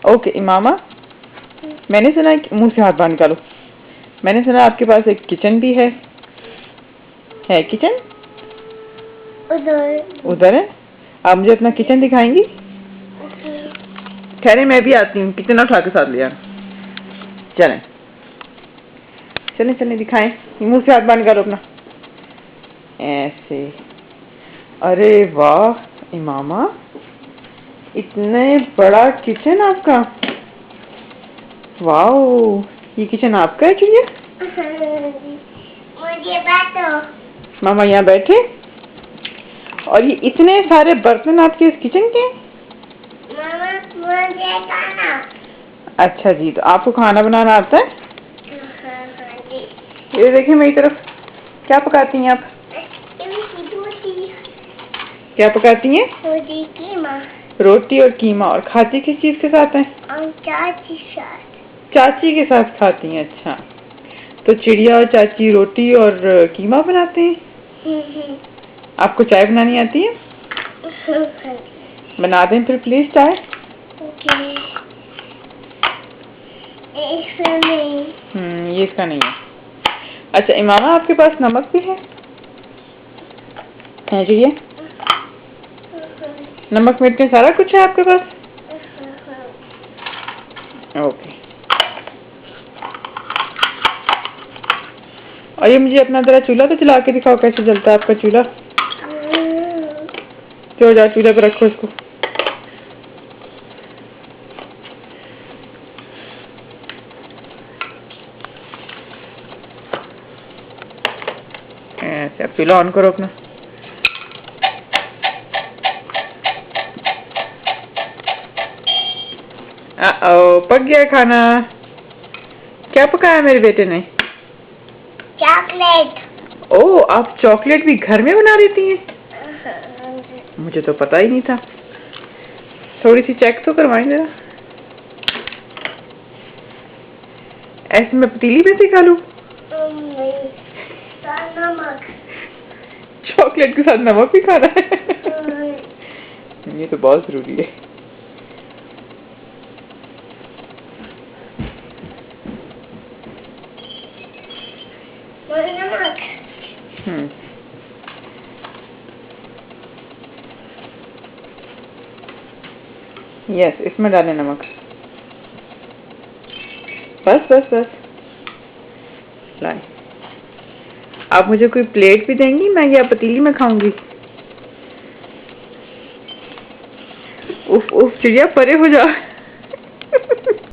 Okay Imama, मैंने सुना कि मुंह से हाथ बाहर निकालो। मैंने सुना आपके पास एक किचन भी है किचन? उधर है। आप मुझे अपना किचन दिखाएंगी? ठहरे, मैं भी आती हूँ, किचन उठा के साथ ले आना। चलें चलें चलें, दिखाएं। मुंह से हाथ बाहर निकालो अपना, ऐसे। अरे वाह इमामा, इतने बड़ा किचन आपका। वाओ, ये किचन आपका है चिड़िया? मुझे बैठो। मामा यहाँ बैठे। और ये इतने सारे बर्तन आपके इस किचन के? मामा मुझे खाना। अच्छा जी, तो आपको खाना बनाना आता है? हाँ जी। ये देखिए मेरी तरफ, क्या पकाती हैं आप? क्या पकाती हैं? रोटी कीमा। रोटी और कीमा। और खाती किस चीज के साथ हैं? चाची साथ। चाची के साथ खाती हैं। अच्छा, तो चिड़िया और चाची रोटी और कीमा बनाते हैं। आपको चाय बनानी आती है? बना दें फिर प्लीज चाय। इसका नहीं। ये इसका नहीं है। अच्छा इमामा, आपके पास नमक भी है चिड़िया? नमक मिर्च सारा कुछ है आपके पास? ओके। और ये मुझे अपना जरा चूल्हा तो जला के दिखाओ, कैसे जलता है आपका चूल्हा? तो जाओ चूल्हे पर रखो इसको। ऐसे अब चूल्हा ऑन करो अपना। पक गया खाना। क्या पकाया मेरे बेटे ने? चॉकलेट। ओह, आप चॉकलेट भी घर में बना देती हैं? मुझे तो पता ही नहीं था। थोड़ी सी चेक तो करवाएं जरा। ऐसे मैं पतीली में से खा लूं? नमक। चॉकलेट के साथ नमक भी खाना है? ये तो बहुत जरूरी है। नमक। यस, इसमें डालें नमक। बस बस बस। लाए। आप मुझे कोई प्लेट भी देंगी? मैं या पतीली में खाऊंगी? उफ उफ चिड़िया, परे हो जा।